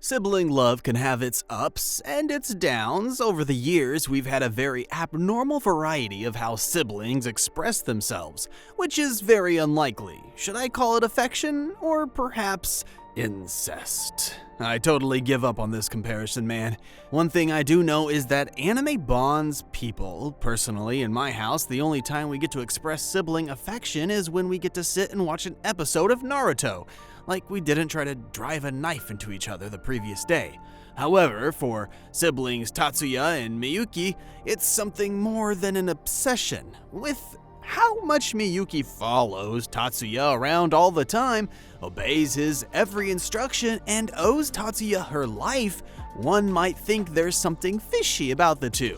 Sibling love can have its ups and its downs. Over the years, we've had a very abnormal variety of how siblings express themselves, which is very unlikely. Should I call it affection or perhaps incest? I totally give up on this comparison, man. One thing I do know is that anime bonds people. Personally, in my house, the only time we get to express sibling affection is when we get to sit and watch an episode of Naruto, like we didn't try to drive a knife into each other the previous day. However, for siblings Tatsuya and Miyuki, it's something more than an obsession. With how much Miyuki follows Tatsuya around all the time, obeys his every instruction, and owes Tatsuya her life, one might think there's something fishy about the two.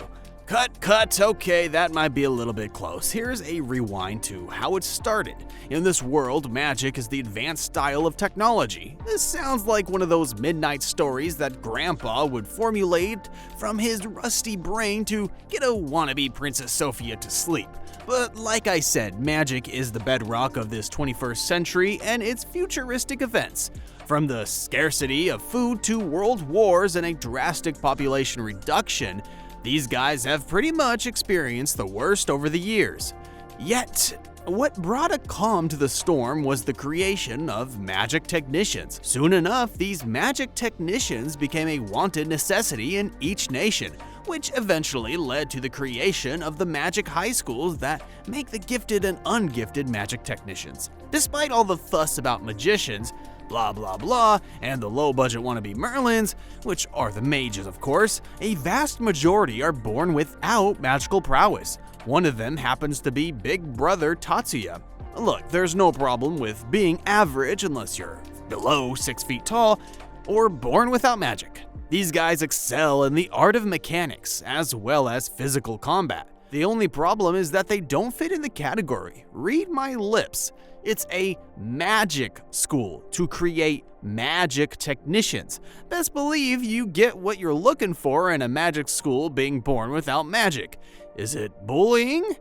Cut, okay, that might be a little bit close. Here's a rewind to how it started. In this world, magic is the advanced style of technology. This sounds like one of those midnight stories that Grandpa would formulate from his rusty brain to get a wannabe Princess Sophia to sleep. But like I said, magic is the bedrock of this 21st century and its futuristic events. From the scarcity of food to world wars and a drastic population reduction, these guys have pretty much experienced the worst over the years. Yet, what brought a calm to the storm was the creation of magic technicians. Soon enough, these magic technicians became a wanted necessity in each nation, which eventually led to the creation of the magic high schools that make the gifted and ungifted magic technicians. Despite all the fuss about magicians, blah blah blah, and the low-budget wannabe Merlins, which are the mages of course, a vast majority are born without magical prowess. One of them happens to be Big Brother Tatsuya. Look, there's no problem with being average unless you're below 6 feet tall or born without magic. These guys excel in the art of mechanics as well as physical combat. The only problem is that they don't fit in the category. Read my lips. It's a magic school to create magic technicians. Best believe you get what you're looking for in a magic school being born without magic. Is it bullying?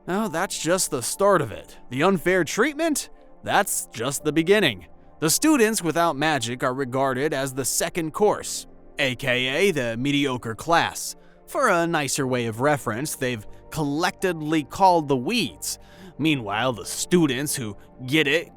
Oh, that's just the start of it. The unfair treatment? That's just the beginning. The students without magic are regarded as the second course, aka the mediocre class. For a nicer way of reference, they've collectively called the weeds. Meanwhile, the students who get it.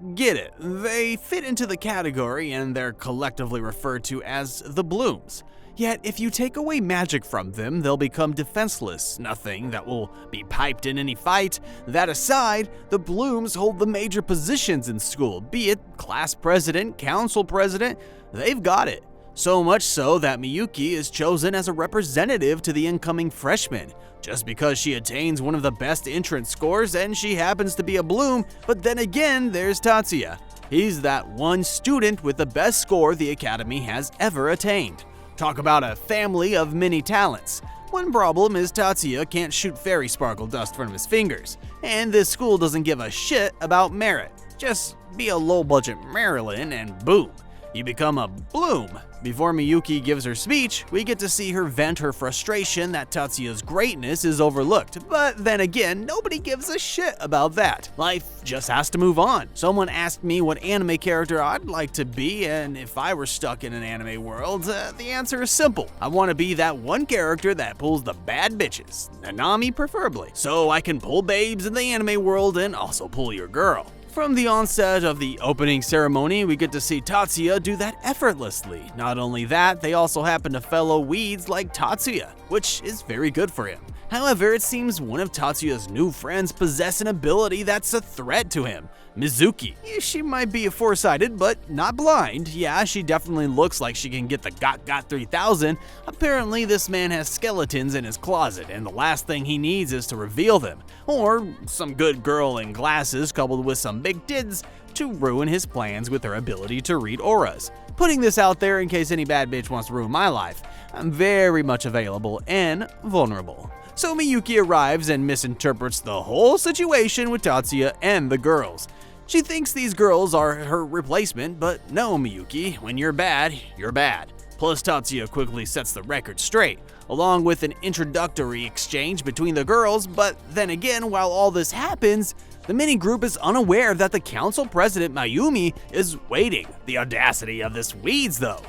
They fit into the category and they're collectively referred to as the blooms. Yet, if you take away magic from them, they'll become defenseless, nothing that will be piped in any fight. That aside, the blooms hold the major positions in school, be it class president, council president, they've got it. So much so that Miyuki is chosen as a representative to the incoming freshmen, just because she attains one of the best entrance scores and she happens to be a bloom. But then again, there's Tatsuya. He's that one student with the best score the academy has ever attained. Talk about a family of many talents. One problem is Tatsuya can't shoot fairy sparkle dust from his fingers, and this school doesn't give a shit about merit. Just be a low-budget Marilyn and boom, you become a bloom. Before Miyuki gives her speech, we get to see her vent her frustration that Tatsuya's greatness is overlooked. But then again, nobody gives a shit about that. Life just has to move on. Someone asked me what anime character I'd like to be, and if I were stuck in an anime world, the answer is simple. I want to be that one character that pulls the bad bitches, Nanami preferably, so I can pull babes in the anime world and also pull your girl. From the onset of the opening ceremony, we get to see Tatsuya do that effortlessly. Not only that, they also happen to fellow weeds like Tatsuya, which is very good for him. However, it seems one of Tatsuya's new friends possess an ability that's a threat to him. Mizuki. She might be foresighted, but not blind. Yeah, she definitely looks like she can get the got 3000. Apparently, this man has skeletons in his closet, and the last thing he needs is to reveal them. Or some good girl in glasses coupled with some big tits to ruin his plans with her ability to read auras. Putting this out there in case any bad bitch wants to ruin my life, I'm very much available and vulnerable. So Miyuki arrives and misinterprets the whole situation with Tatsuya and the girls. She thinks these girls are her replacement, but no, Miyuki, when you're bad, you're bad. Plus, Tatsuya quickly sets the record straight, along with an introductory exchange between the girls. But then again, while all this happens, the mini-group is unaware that the council president Mayumi is waiting. The audacity of this weeds, though.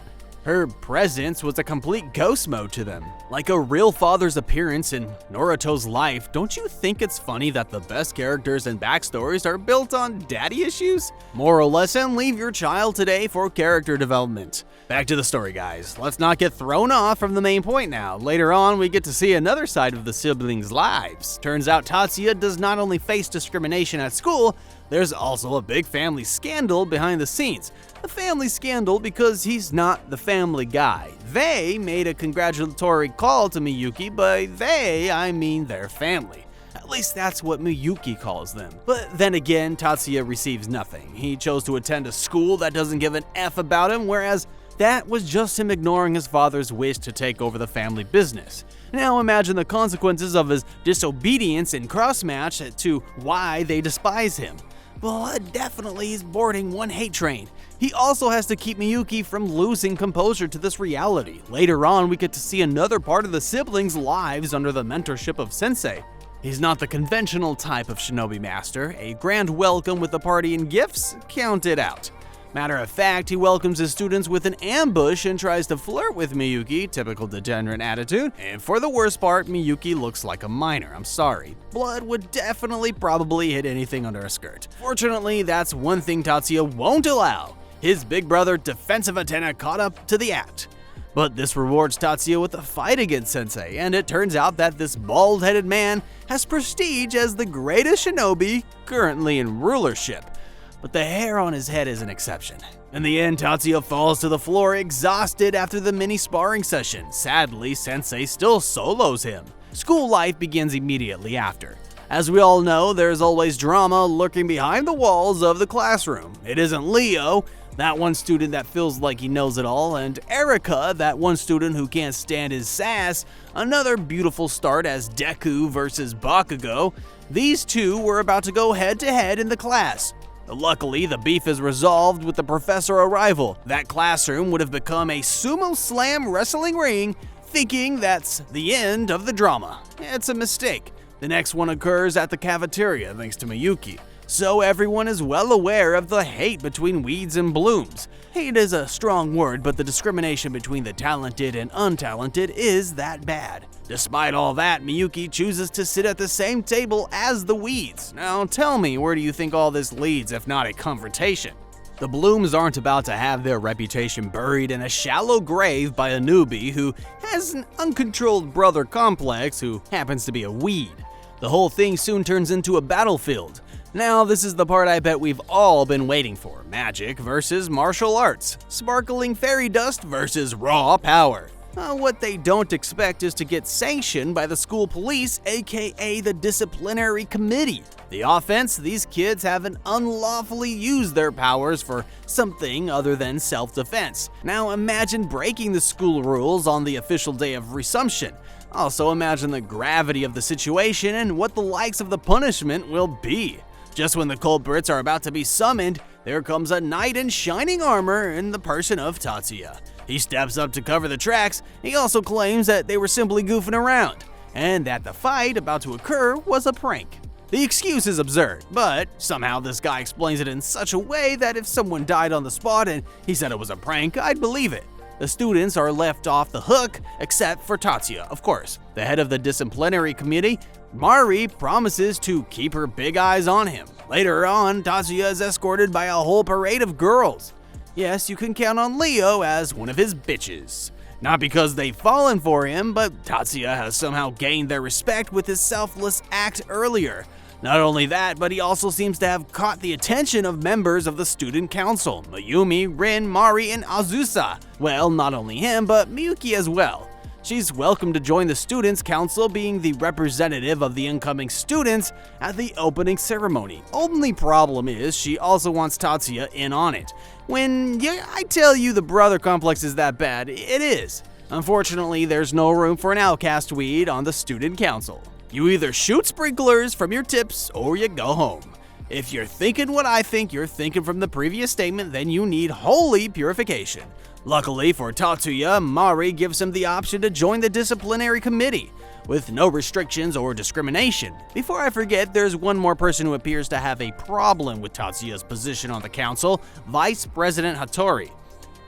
Her presence was a complete ghost mode to them. Like a real father's appearance in Naruto's life, don't you think it's funny that the best characters and backstories are built on daddy issues? Moral lesson, leave your child today for character development. Back to the story, guys. Let's not get thrown off from the main point now. Later on, we get to see another side of the siblings' lives. Turns out Tatsuya does not only face discrimination at school, there's also a big family scandal behind the scenes. A family scandal because he's not the family guy. They made a congratulatory call to Miyuki, by they, I mean their family. At least that's what Miyuki calls them. But then again, Tatsuya receives nothing. He chose to attend a school that doesn't give an F about him, whereas that was just him ignoring his father's wish to take over the family business. Now imagine the consequences of his disobedience and cross-match to why they despise him. Blood definitely is boarding one hate train. He also has to keep Miyuki from losing composure to this reality. Later on, we get to see another part of the siblings' lives under the mentorship of Sensei. He's not the conventional type of shinobi master. A grand welcome with a party and gifts? Count it out. Matter of fact, he welcomes his students with an ambush and tries to flirt with Miyuki, typical degenerate attitude. And for the worst part, Miyuki looks like a minor, I'm sorry. Blood would definitely probably hit anything under a skirt. Fortunately, that's one thing Tatsuya won't allow. His big brother defensive antenna caught up to the act. But this rewards Tatsuya with a fight against Sensei, and it turns out that this bald-headed man has prestige as the greatest shinobi currently in rulership. But the hair on his head is an exception. In the end, Tatsuya falls to the floor exhausted after the mini sparring session. Sadly, Sensei still solos him. School life begins immediately after. As we all know, there's always drama lurking behind the walls of the classroom. It isn't Leo, that one student that feels like he knows it all, and Erica, that one student who can't stand his sass. Another beautiful start as Deku versus Bakugo. These two were about to go head-to-head in the class. Luckily, the beef is resolved with the professor arrival. That classroom would have become a sumo slam wrestling ring, thinking that's the end of the drama. It's a mistake. The next one occurs at the cafeteria, thanks to Miyuki. So everyone is well aware of the hate between weeds and blooms. Hate is a strong word, but the discrimination between the talented and untalented is that bad. Despite all that, Miyuki chooses to sit at the same table as the weeds. Now tell me, where do you think all this leads if not a confrontation? The blooms aren't about to have their reputation buried in a shallow grave by a newbie who has an uncontrolled brother complex who happens to be a weed. The whole thing soon turns into a battlefield. Now this is the part I bet we've all been waiting for. Magic versus martial arts. Sparkling fairy dust versus raw power. What they don't expect is to get sanctioned by the school police, aka the disciplinary committee. The offense, these kids haven't unlawfully used their powers for something other than self-defense. Now imagine breaking the school rules on the official day of resumption. Also imagine the gravity of the situation and what the likes of the punishment will be. Just when the culprits are about to be summoned, there comes a knight in shining armor in the person of Tatsuya. He steps up to cover the tracks. He also claims that they were simply goofing around, and that the fight about to occur was a prank. The excuse is absurd, but somehow this guy explains it in such a way that if someone died on the spot and he said it was a prank, I'd believe it. The students are left off the hook, except for Tatsuya, of course. The head of the disciplinary committee, Mari, promises to keep her big eyes on him. Later on, Tatsuya is escorted by a whole parade of girls. Yes, you can count on Leo as one of his bitches. Not because they've fallen for him, but Tatsuya has somehow gained their respect with his selfless act earlier. Not only that, but he also seems to have caught the attention of members of the student council, Mayumi, Rin, Mari, and Azusa. Well, not only him, but Miyuki as well. She's welcome to join the students' council, being the representative of the incoming students at the opening ceremony. Only problem is she also wants Tatsuya in on it. When I tell you the brother complex is that bad, it is. Unfortunately, there's no room for an outcast weed on the student council. You either shoot sprinklers from your tips or you go home. If you're thinking what I think you're thinking from the previous statement, then you need holy purification. Luckily for Tatsuya, Mari gives him the option to join the disciplinary committee, with no restrictions or discrimination. Before I forget, there's one more person who appears to have a problem with Tatsuya's position on the council, Vice President Hattori.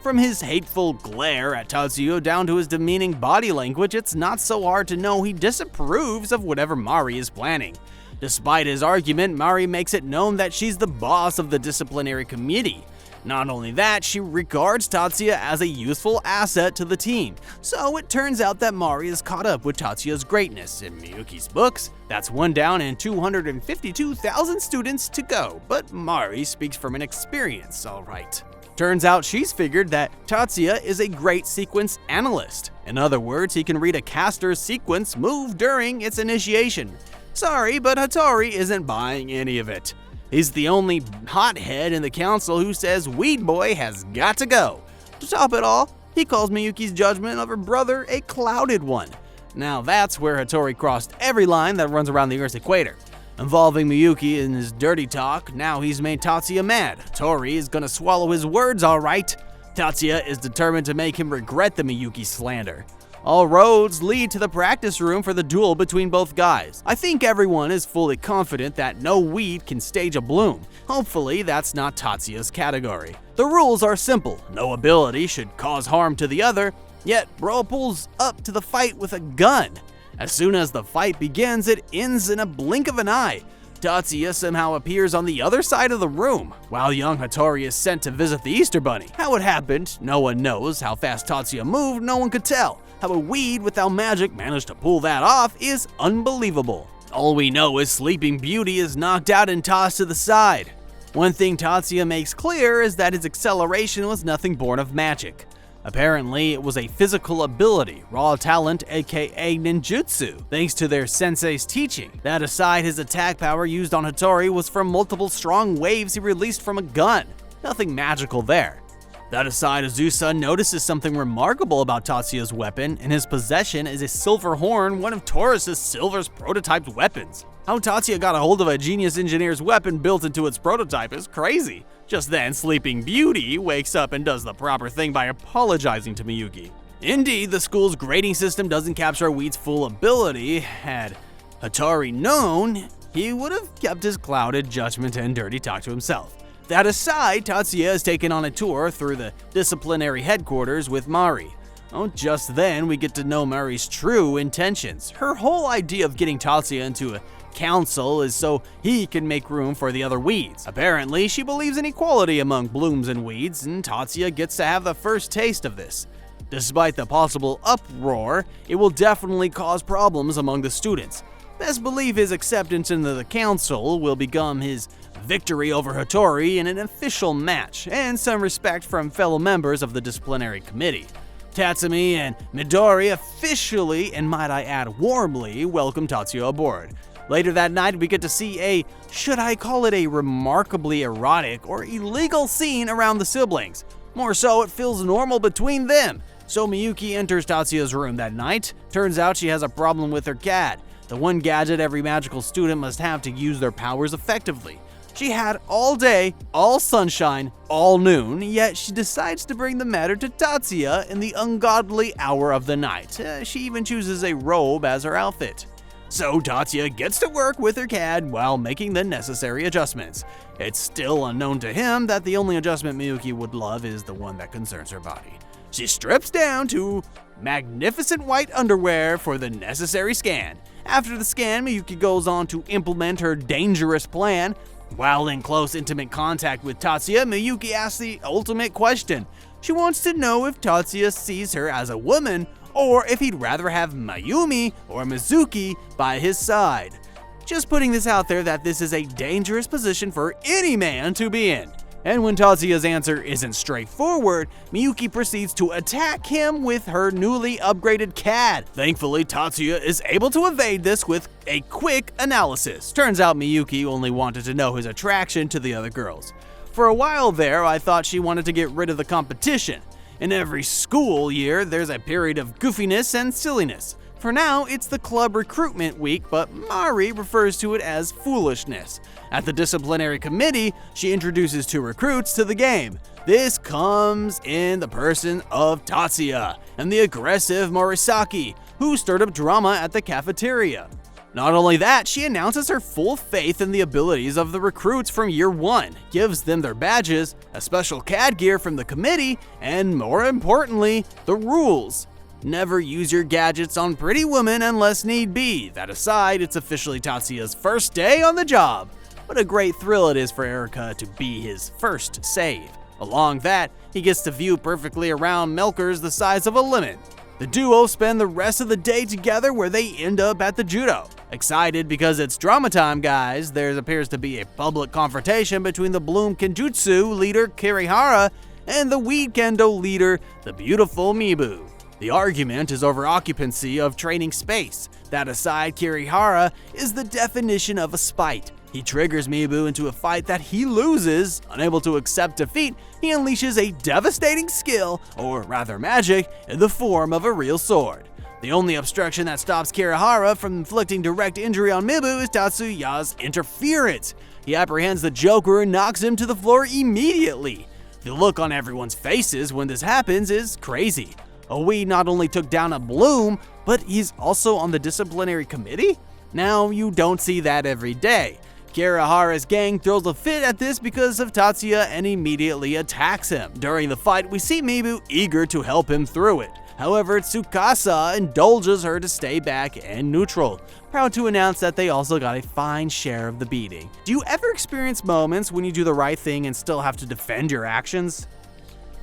From his hateful glare at Tatsuya down to his demeaning body language, it's not so hard to know he disapproves of whatever Mari is planning. Despite his argument, Mari makes it known that she's the boss of the disciplinary committee. Not only that, she regards Tatsuya as a useful asset to the team. So it turns out that Mari is caught up with Tatsuya's greatness. In Miyuki's books, that's one down and 252,000 students to go, but Mari speaks from an experience, alright. Turns out she's figured that Tatsuya is a great sequence analyst. In other words, he can read a caster's sequence move during its initiation. Sorry, but Hattori isn't buying any of it. He's the only hothead in the council who says Weed Boy has got to go. To top it all, he calls Miyuki's judgment of her brother a clouded one. Now that's where Hattori crossed every line that runs around the Earth's equator. Involving Miyuki in his dirty talk, now he's made Tatsuya mad. Hattori is gonna swallow his words, alright. Tatsuya is determined to make him regret the Miyuki slander. All roads lead to the practice room for the duel between both guys. I think everyone is fully confident that no weed can stage a bloom. Hopefully that's not Tatsuya's category. The rules are simple. No ability should cause harm to the other, yet bro pulls up to the fight with a gun. As soon as the fight begins, it ends in a blink of an eye. Tatsuya somehow appears on the other side of the room, while young Hattori is sent to visit the Easter Bunny. How it happened, no one knows. How fast Tatsuya moved, no one could tell. How a weed without magic managed to pull that off is unbelievable. All we know is Sleeping Beauty is knocked out and tossed to the side. One thing Tatsuya makes clear is that his acceleration was nothing born of magic. Apparently, it was a physical ability, raw talent, aka ninjutsu, thanks to their sensei's teaching. That aside, his attack power used on Hattori was from multiple strong waves he released from a gun. Nothing magical there. That aside, Azusa notices something remarkable about Tatsuya's weapon. In his possession is a silver horn, one of Taurus' Silver's prototyped weapons. How Tatsuya got a hold of a genius engineer's weapon built into its prototype is crazy. Just then, Sleeping Beauty wakes up and does the proper thing by apologizing to Miyuki. Indeed, the school's grading system doesn't capture Weed's full ability. Had Hattori known, he would have kept his clouded judgment and dirty talk to himself. That aside, Tatsuya is taken on a tour through the disciplinary headquarters with Mari. Oh, just then, we get to know Mari's true intentions. Her whole idea of getting Tatsuya into a council is so he can make room for the other weeds. Apparently, she believes in equality among blooms and weeds, and Tatsuya gets to have the first taste of this. Despite the possible uproar, it will definitely cause problems among the students. Best believe his acceptance into the council will become his victory over Hattori in an official match, and some respect from fellow members of the disciplinary committee. Tatsumi and Midori officially, and might I add warmly, welcome Tatsuya aboard. Later that night, we get to see a, should I call it a remarkably erotic or illegal scene around the siblings. More so, it feels normal between them. So Miyuki enters Tatsuya's room that night. Turns out she has a problem with her cat, the one gadget every magical student must have to use their powers effectively. She had all day, all sunshine, all noon, yet she decides to bring the matter to Tatsuya in the ungodly hour of the night. She even chooses a robe as her outfit. So Tatsuya gets to work with her cat while making the necessary adjustments. It's still unknown to him that the only adjustment Miyuki would love is the one that concerns her body. She strips down to magnificent white underwear for the necessary scan. After the scan, Miyuki goes on to implement her dangerous plan. While in close intimate contact with Tatsuya, Miyuki asks the ultimate question. She wants to know if Tatsuya sees her as a woman, or if he'd rather have Mayumi or Mizuki by his side. Just putting this out there that this is a dangerous position for any man to be in. And when Tatsuya's answer isn't straightforward, Miyuki proceeds to attack him with her newly upgraded CAD. Thankfully, Tatsuya is able to evade this with a quick analysis. Turns out Miyuki only wanted to know his attraction to the other girls. For a while there, I thought she wanted to get rid of the competition. In every school year, there's a period of goofiness and silliness. For now, it's the club recruitment week, but Mari refers to it as foolishness. At the disciplinary committee, she introduces two recruits to the game. This comes in the person of Tatsuya and the aggressive Morisaki, who stirred up drama at the cafeteria. Not only that, she announces her full faith in the abilities of the recruits from year 1, gives them their badges, a special CAD gear from the committee, and more importantly, the rules. Never use your gadgets on pretty women unless need be. That aside, it's officially Tatsuya's first day on the job. What a great thrill it is for Erika to be his first save. Along that, he gets to view perfectly around milkers the size of a lemon. The duo spend the rest of the day together where they end up at the judo. Excited because it's drama time, guys. There appears to be a public confrontation between the Bloom Kenjutsu leader Kirihara and the Weed Kendo leader, the beautiful Mibu. The argument is over occupancy of training space. That aside, Kirihara is the definition of a spite. He triggers Mibu into a fight that he loses. Unable to accept defeat, he unleashes a devastating skill, or rather magic, in the form of a real sword. The only obstruction that stops Kirihara from inflicting direct injury on Mibu is Tatsuya's interference. He apprehends the Joker and knocks him to the floor immediately. The look on everyone's faces when this happens is crazy. Aoi not only took down a Bloom, but he's also on the disciplinary committee? Now, you don't see that every day. Kirihara's gang throws a fit at this because of Tatsuya and immediately attacks him. During the fight, we see Mibu eager to help him through it. However, Tsukasa indulges her to stay back and neutral, proud to announce that they also got a fine share of the beating. Do you ever experience moments when you do the right thing and still have to defend your actions?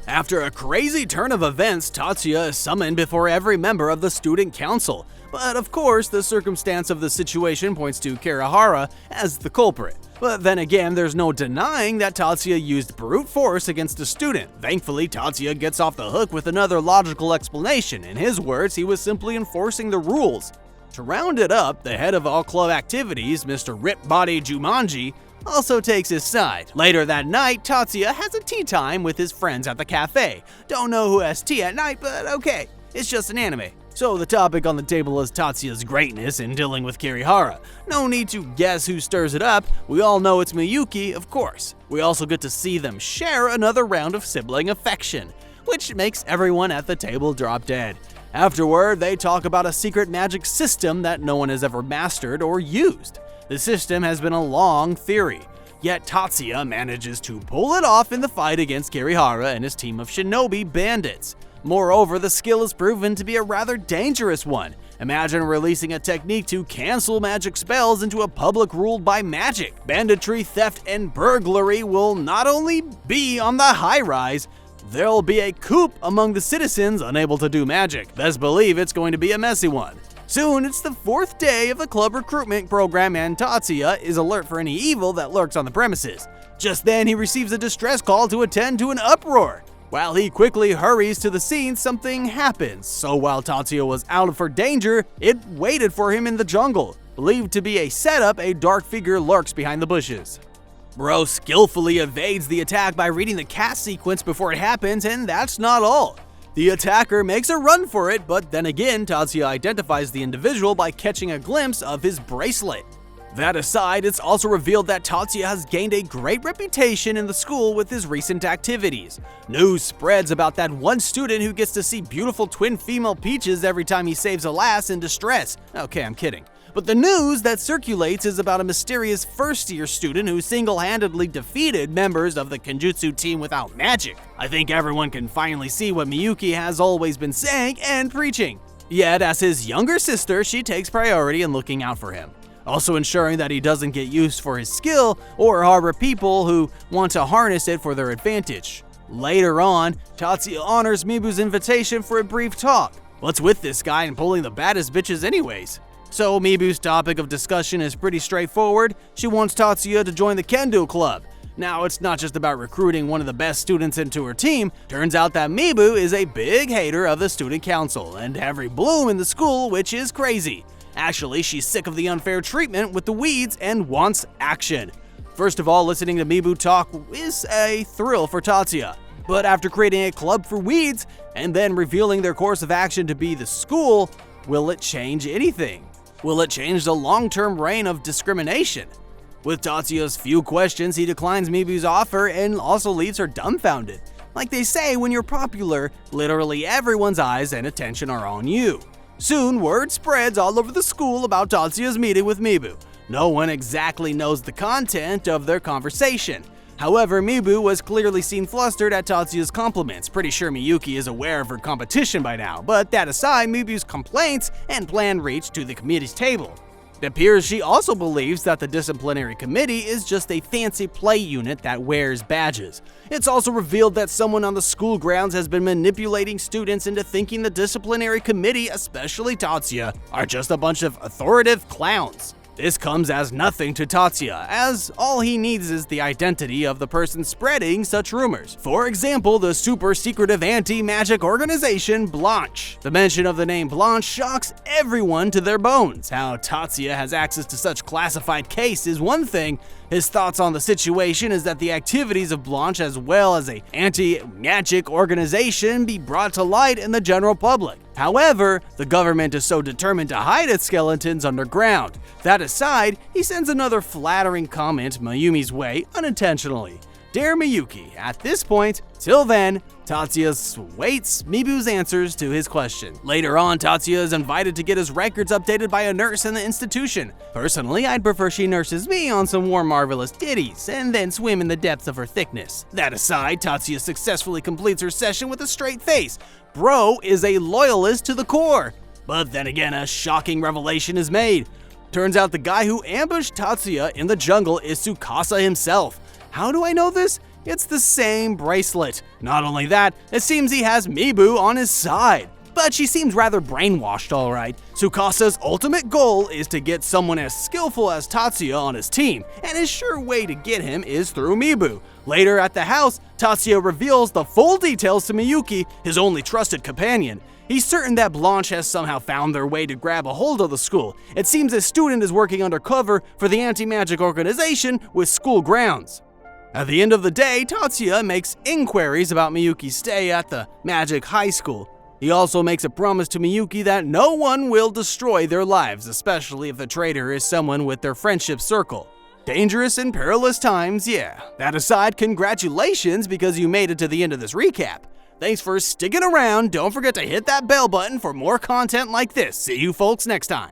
After a crazy turn of events, Tatsuya is summoned before every member of the student council. But of course, the circumstance of the situation points to Kirihara as the culprit. But then again, there's no denying that Tatsuya used brute force against a student. Thankfully, Tatsuya gets off the hook with another logical explanation. In his words, he was simply enforcing the rules. To round it up, the head of all club activities, Mr. Rip Body Jumanji, also takes his side. Later that night, Tatsuya has a tea time with his friends at the cafe. Don't know who has tea at night, but okay, it's just an anime. So the topic on the table is Tatsuya's greatness in dealing with Kirihara. No need to guess who stirs it up, we all know it's Miyuki, of course. We also get to see them share another round of sibling affection, which makes everyone at the table drop dead. Afterward, they talk about a secret magic system that no one has ever mastered or used. The system has been a long theory, yet Tatsuya manages to pull it off in the fight against Kirihara and his team of shinobi bandits. Moreover, the skill is proven to be a rather dangerous one. Imagine releasing a technique to cancel magic spells into a public ruled by magic. Banditry, theft, and burglary will not only be on the high rise, there'll be a coup among the citizens unable to do magic. Best believe it's going to be a messy one. Soon, it's the 4th day of the club recruitment program and Tatsuya is alert for any evil that lurks on the premises. Just then, he receives a distress call to attend to an uproar. While he quickly hurries to the scene, something happens. So while Tatsuya was out for danger, it waited for him in the jungle. Believed to be a setup, a dark figure lurks behind the bushes. Bro skillfully evades the attack by reading the cast sequence before it happens, and that's not all. The attacker makes a run for it, but then again, Tatsuya identifies the individual by catching a glimpse of his bracelet. That aside, it's also revealed that Tatsuya has gained a great reputation in the school with his recent activities. News spreads about that one student who gets to see beautiful twin female peaches every time he saves a lass in distress. Okay, I'm kidding. But the news that circulates is about a mysterious first-year student who single-handedly defeated members of the Kenjutsu team without magic. I think everyone can finally see what Miyuki has always been saying and preaching. Yet, as his younger sister, she takes priority in looking out for him, also ensuring that he doesn't get used for his skill or harbor people who want to harness it for their advantage. Later on, Tatsuya honors Mibu's invitation for a brief talk. What's with this guy and pulling the baddest bitches anyways? So Mibu's topic of discussion is pretty straightforward. She wants Tatsuya to join the Kendo Club. Now, it's not just about recruiting one of the best students into her team. Turns out that Mibu is a big hater of the student council and every Bloom in the school, which is crazy. Actually, she's sick of the unfair treatment with the weeds and wants action. First of all, listening to Mibu talk is a thrill for Tatsuya. But after creating a club for weeds and then revealing their course of action to be the school, will it change anything? Will it change the long-term reign of discrimination? With Tatsuya's few questions, he declines Mibu's offer and also leaves her dumbfounded. Like they say, when you're popular, literally everyone's eyes and attention are on you. Soon, word spreads all over the school about Tatsuya's meeting with Mibu. No one exactly knows the content of their conversation. However, Mibu was clearly seen flustered at Tatsuya's compliments. Pretty sure Miyuki is aware of her competition by now, but that aside, Mibu's complaints and plan reached to the committee's table. It appears she also believes that the disciplinary committee is just a fancy play unit that wears badges. It's also revealed that someone on the school grounds has been manipulating students into thinking the disciplinary committee, especially Tatsuya, are just a bunch of authoritative clowns. This comes as nothing to Tatsuya, as all he needs is the identity of the person spreading such rumors. For example, the super secretive anti-magic organization Blanche. The mention of the name Blanche shocks everyone to their bones. How Tatsuya has access to such classified case is one thing. His thoughts on the situation is that the activities of Blanche as well as an anti-magic organization be brought to light in the general public. However, the government is so determined to hide its skeletons underground. That aside, he sends another flattering comment Mayumi's way unintentionally. Dear Miyuki, at this point, till then, Tatsuya waits Mibu's answers to his question. Later on, Tatsuya is invited to get his records updated by a nurse in the institution. Personally, I'd prefer she nurses me on some more marvelous ditties, and then swim in the depths of her thickness. That aside, Tatsuya successfully completes her session with a straight face. Bro is a loyalist to the core. But then again, a shocking revelation is made. Turns out the guy who ambushed Tatsuya in the jungle is Tsukasa himself. How do I know this? It's the same bracelet. Not only that, it seems he has Mibu on his side. But she seems rather brainwashed, alright. Tsukasa's ultimate goal is to get someone as skillful as Tatsuya on his team, and his sure way to get him is through Mibu. Later at the house, Tatsuya reveals the full details to Miyuki, his only trusted companion. He's certain that Blanche has somehow found their way to grab a hold of the school. It seems a student is working undercover for the anti-magic organization with school grounds. At the end of the day, Tatsuya makes inquiries about Miyuki's stay at the Magic High School. He also makes a promise to Miyuki that no one will destroy their lives, especially if the traitor is someone with their friendship circle. Dangerous and perilous times, yeah. That aside, congratulations because you made it to the end of this recap. Thanks for sticking around. Don't forget to hit that bell button for more content like this. See you folks next time.